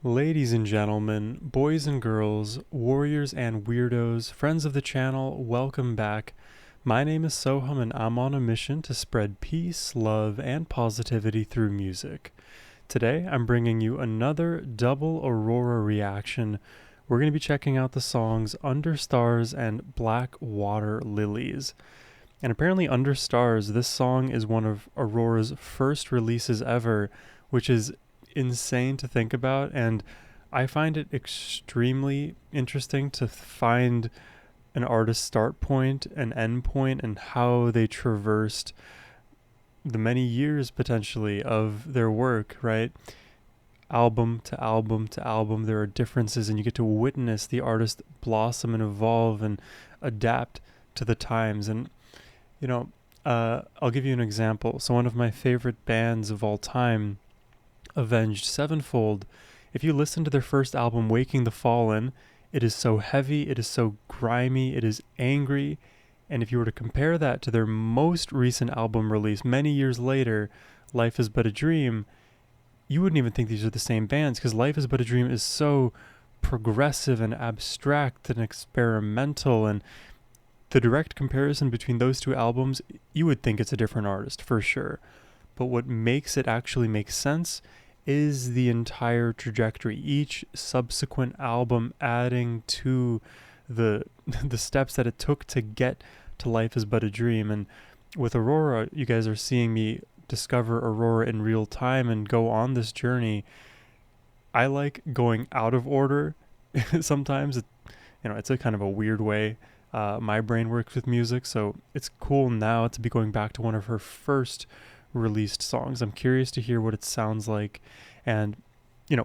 Ladies and gentlemen, boys and girls, warriors and weirdos, friends of the channel, welcome back. My name is Sohum and I'm on a mission to spread peace, love, and positivity through music. Today, I'm bringing you another double AURORA reaction. We're going to be checking out the songs Under Stars and Blackwater Liies. And apparently Under Stars, this song is one of AURORA's first releases ever, which is insane to think about, and I find it extremely interesting to find an artist's start point and end point and how they traversed the many years potentially of their work, right? Album to album to album, there are differences, and you get to witness the artist blossom and evolve and adapt to the times. And I'll give you an example. So one of my favorite bands of all time, Avenged Sevenfold, if you listen to their first album, Waking the Fallen, it is so heavy, it is so grimy, it is angry, and if you were to compare that to their most recent album release many years later, Life is But a Dream, you wouldn't even think these are the same bands, because Life is But a Dream is so progressive and abstract and experimental, and the direct comparison between those two albums, you would think it's a different artist for sure. But what makes it actually make sense is the entire trajectory, each subsequent album adding to the steps that it took to get to Life is But a Dream. And with AURORA, you guys are seeing me discover AURORA in real time and go on this journey. I like going out of order. Sometimes it's a kind of a weird way my brain works with music, so it's cool now to be going back to one of her first released songs. I'm curious to hear what it sounds like. And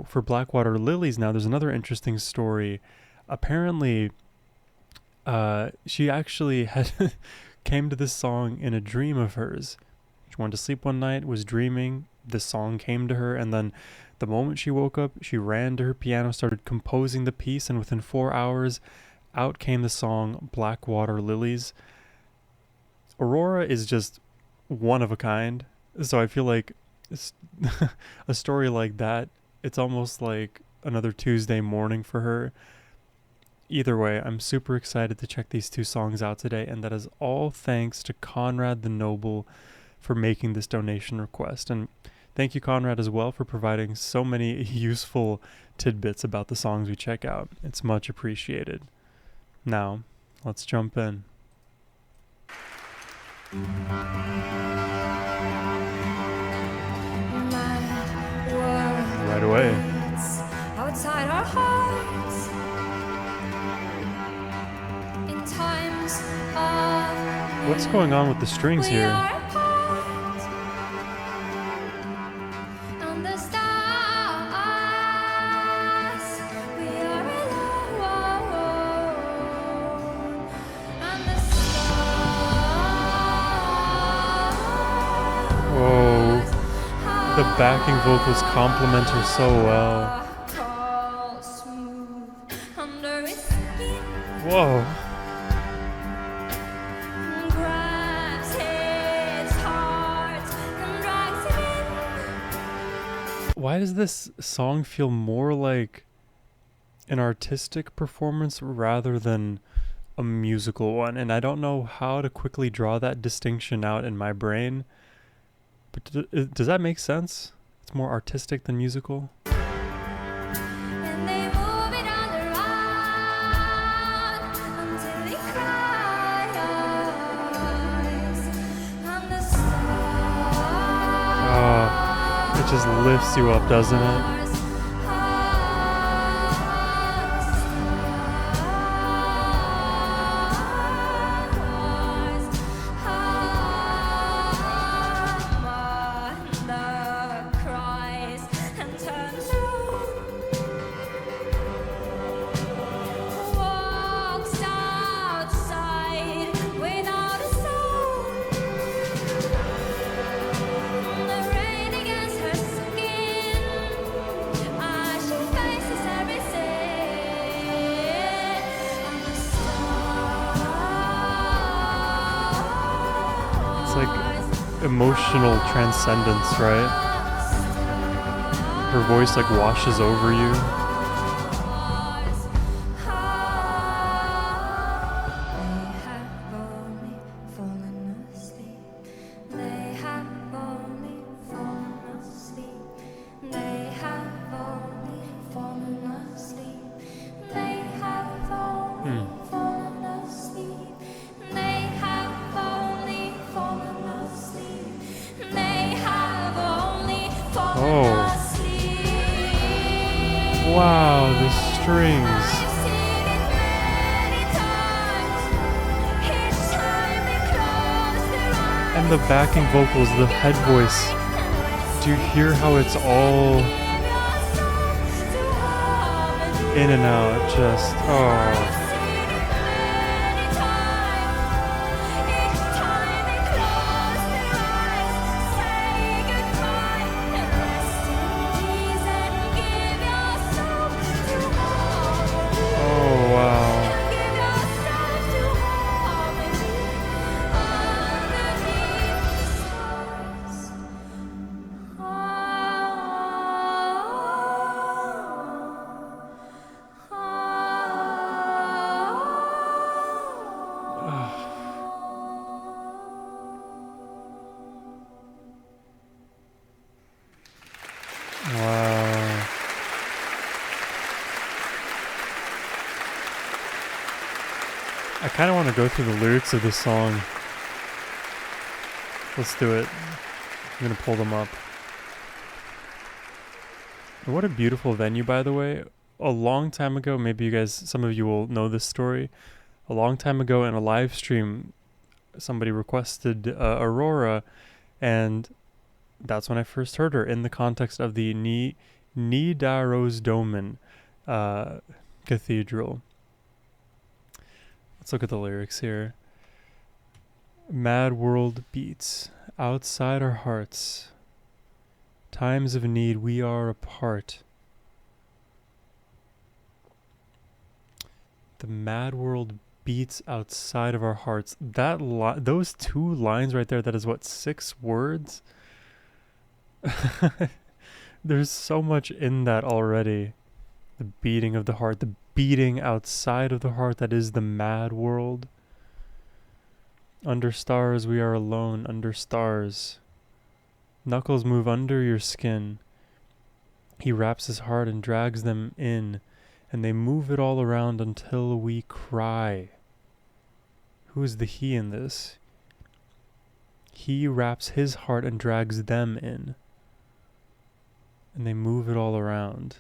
for Blackwater Liies, now there's another interesting story. Apparently she actually had came to this song in a dream of hers. She went to sleep one night, was dreaming, this song came to her, and then the moment she woke up, she ran to her piano, started composing the piece, and within 4 hours out came the song Blackwater Liies. AURORA is just one of a kind. So I feel like a story like that, it's almost like another Tuesday morning for her. Either way, I'm super excited to check these two songs out today, and that is all thanks to Conrad the Noble for making this donation request. And thank you, Conrad, as well, for providing so many useful tidbits about the songs we check out. It's much appreciated. Now, let's jump in. Right away. Outside our hearts, in times of What's going on with the strings here? Whoa, the backing vocals complement her so well. Whoa. Why does this song feel more like an artistic performance rather than a musical one? And I don't know how to quickly draw that distinction out in my brain. But does that make sense? It's more artistic than musical? Oh, it just lifts you up, doesn't it? Like emotional transcendence, right? her voice like washes over you. Wow, the strings. And the backing vocals, the head voice. Do you hear how it's all in and out? Just, oh. Wow. I kind of want to go through the lyrics of this song. Let's do it. I'm going to pull them up. And what a beautiful venue, by the way. A long time ago, maybe you guys, some of you will know this story. A long time ago in a live stream, somebody requested AURORA, and that's when I first heard her in the context of the Nidarosdomen Cathedral. Let's look at the lyrics here. Mad world beats outside our hearts. Times of need we are apart. The mad world beats outside of our hearts. That those two lines right there, that is what, 6 words? There's so much in that already. The beating of the heart, the beating outside of the heart, that is the mad world. Under stars we are alone, under stars. Knuckles move under your skin. He wraps his heart and drags them in, and they move it all around until we cry. Who is the he in this? He wraps his heart and drags them in, and they move it all around.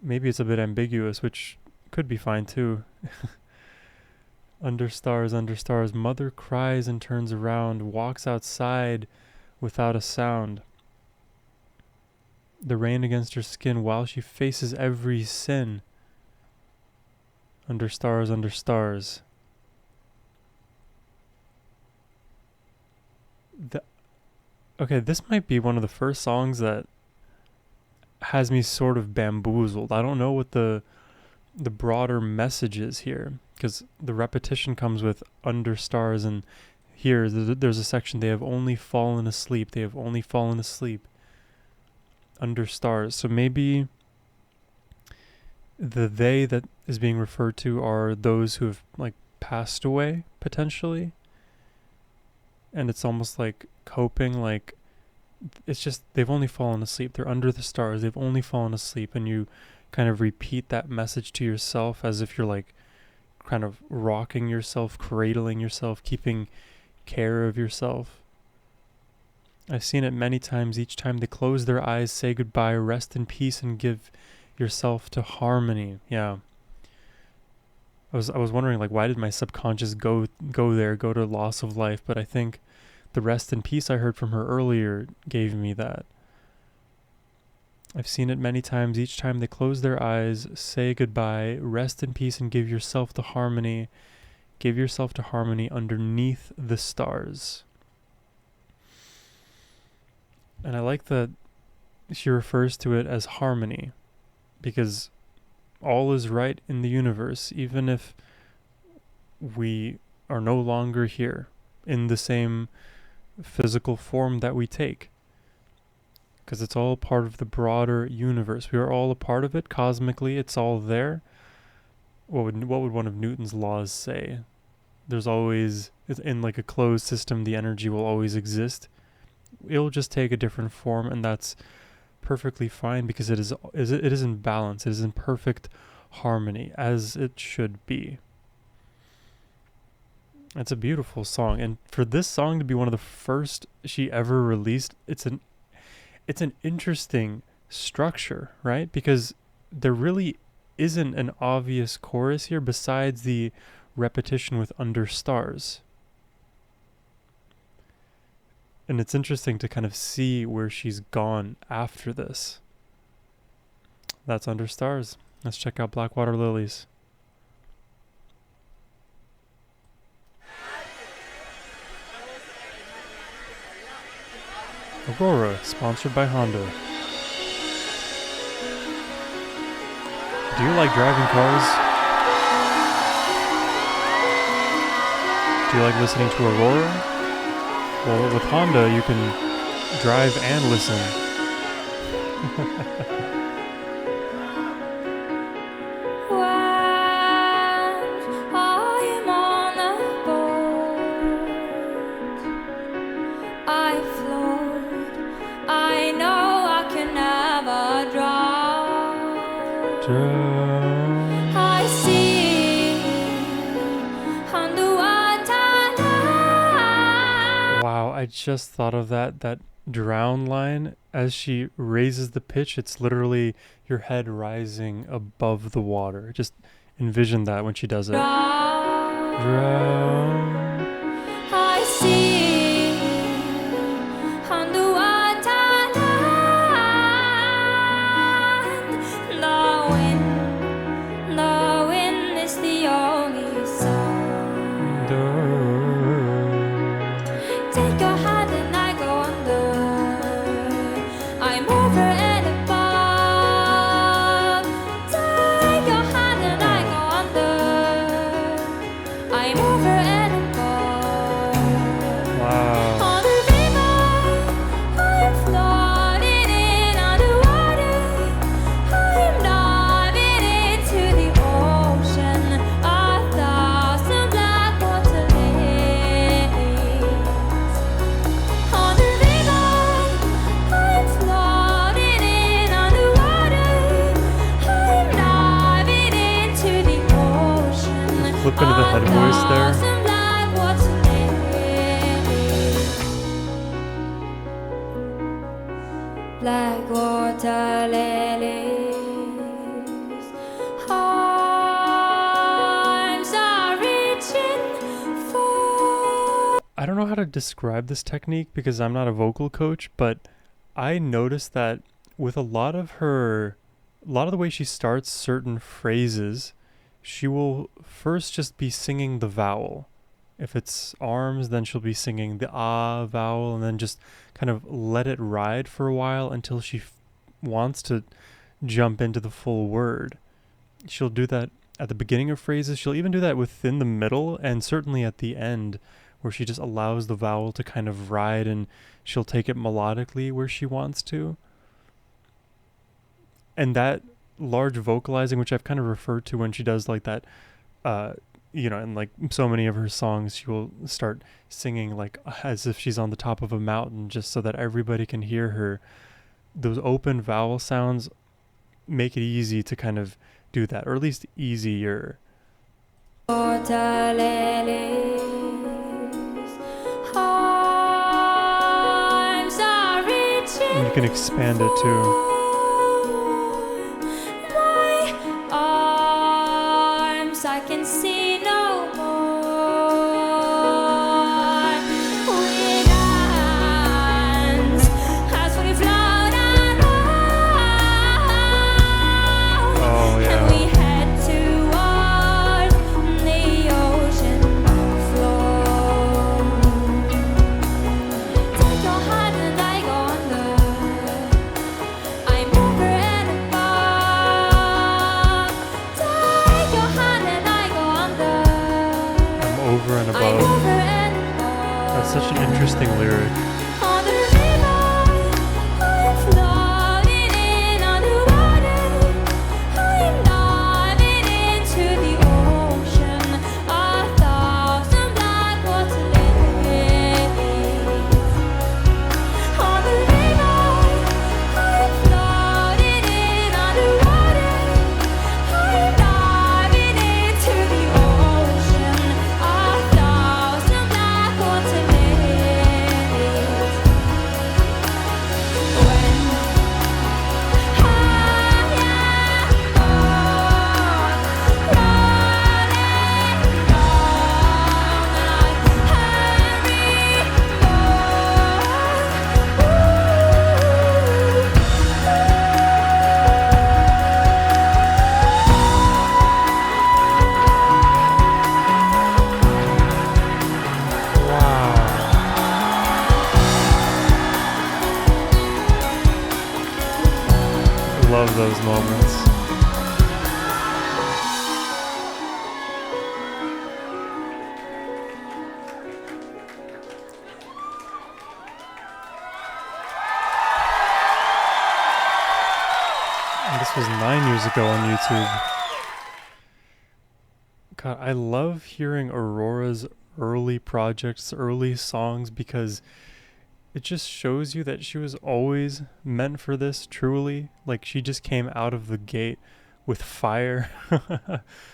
Maybe it's a bit ambiguous, which could be fine too. Under stars, mother cries and turns around, walks outside without a sound. The rain against her skin while she faces every sin. Under stars, Okay, this might be one of the first songs that has me sort of bamboozled. I don't know what the broader message is here, because the repetition comes with under stars, and here there's a section, they have only fallen asleep. They have only fallen asleep under stars. So maybe the they that is being referred to are those who have like passed away potentially, and it's almost like coping, like it's just they've only fallen asleep. They're under the stars. They've only fallen asleep, and you kind of repeat that message to yourself as if you're like kind of rocking yourself, cradling yourself, keeping care of yourself. I've seen it many times. Each time they close their eyes, say goodbye, rest in peace, and give yourself to harmony. Yeah. I was wondering, like, why did my subconscious go there, go to loss of life? But I think the rest in peace I heard from her earlier gave me that. I've seen it many times. Each time they close their eyes, say goodbye, rest in peace, and give yourself to harmony. Give yourself to harmony underneath the stars. And I like that she refers to it as harmony, because all is right in the universe, even if we are no longer here in the same physical form that we take. because it's all part of the broader universe. We are all a part of it cosmically. It's all there. What would one of Newton's laws say? There's always, in like a closed system, the energy will always exist. It'll just take a different form, and that's perfectly fine because it is in balance. It is in perfect harmony, as it should be. It's a beautiful song, and for this song to be one of the first she ever released, it's an interesting structure, right? Because there really isn't an obvious chorus here besides the repetition with Under Stars. And it's interesting to kind of see where she's gone after this. That's Under Stars. Let's check out Blackwater Liies. AURORA, sponsored by Honda. Do you like driving cars? Do you like listening to AURORA? Well, with Honda, you can drive and listen. When I am on a boat, I float. I know I can never drown. I see underwater now. Wow, I just thought of that drown line. As she raises the pitch, it's literally your head rising above the water. Just envision that when she does it. Drown. I see underwater land. The wind is the only sound. Take your hand and I go under. I'm over and above. Take your hand and I go under. I'm over and above. Wow. On the river, I'm floating in underwater. I'm diving into the ocean. 1,000 Blackwater Liies. On the river, I'm floating in underwater. I'm diving into the ocean. Flip into the head voice there. 1,000 Blackwater Liies. Blackwater lilies, arms are reaching for. I don't know how to describe this technique because I'm not a vocal coach, but I noticed that with a lot of the way she starts certain phrases, she will first just be singing the vowel. If it's arms, then she'll be singing the ah vowel, and then just kind of let it ride for a while until she wants to jump into the full word. She'll do that at the beginning of phrases. She'll even do that within the middle, and certainly at the end, where she just allows the vowel to kind of ride, and she'll take it melodically where she wants to. And that large vocalizing, which I've kind of referred to when she does like that, in like so many of her songs, she will start singing like as if she's on the top of a mountain, just so that everybody can hear her. Those open vowel sounds make it easy to kind of do that, or at least easier. Water lilies, arms are reaching. And you can expand it too. My arms, I can see no more. With hands, as we float on Oh and yeah. we head towards the ocean floor. Take your hand and I go under. I'm over and above. Take your hand and I go under. moments. And this was 9 years ago on YouTube. God, I love hearing Aurora's early projects, early songs, because it just shows you that she was always meant for this, truly. Like, she just came out of the gate with fire.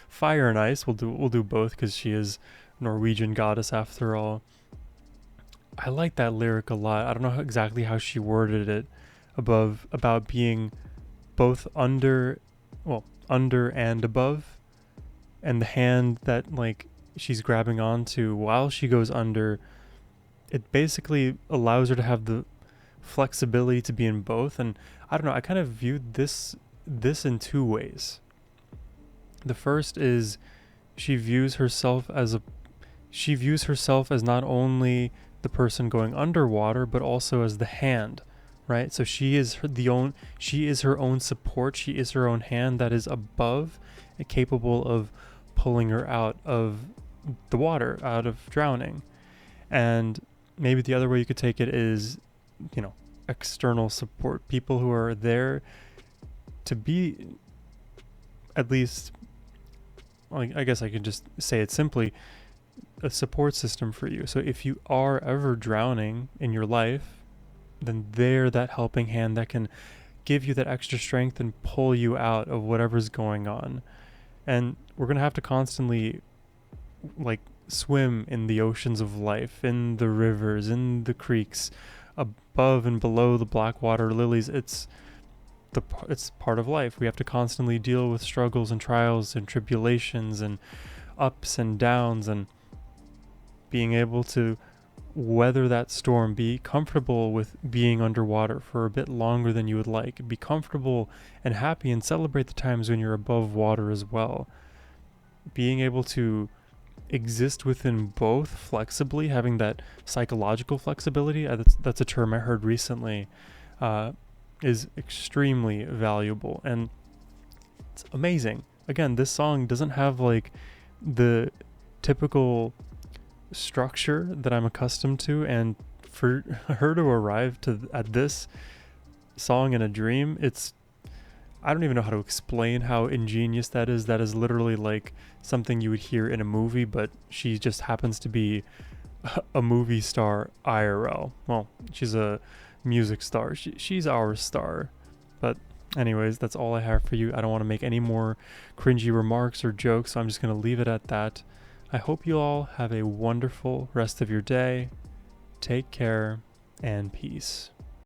Fire and ice. We'll do both because she is Norwegian goddess after all. I like that lyric a lot. I don't know exactly how she worded it about being both under and above, and the hand that like she's grabbing onto while she goes under, it basically allows her to have the flexibility to be in both. And I don't know, I kind of viewed this in 2 ways. The first is she views herself as not only the person going underwater, but also as the hand, right? So she is her own support. She is her own hand that is above and capable of pulling her out of the water, out of drowning. And maybe the other way you could take it is, external support, people who are there to be, at least, I guess I could just say it simply, a support system for you. So if you are ever drowning in your life, then they're that helping hand that can give you that extra strength and pull you out of whatever's going on. And we're going to have to constantly swim in the oceans of life, in the rivers, in the creeks, above and below the Blackwater Lilies. It's part of life. We have to constantly deal with struggles and trials and tribulations and ups and downs, and being able to weather that storm, be comfortable with being underwater for a bit longer than you would like, be comfortable and happy and celebrate the times when you're above water as well. Being able to exist within both flexibly, having that psychological flexibility, that's a term I heard recently, is extremely valuable, and it's amazing. Again, this song doesn't have the typical structure that I'm accustomed to, and for her to arrive at this song in a dream, I don't even know how to explain how ingenious that is. That is literally something you would hear in a movie, but she just happens to be a movie star IRL. Well, she's a music star. She's our star. But anyways, that's all I have for you. I don't want to make any more cringy remarks or jokes, so I'm just going to leave it at that. I hope you all have a wonderful rest of your day. Take care and peace.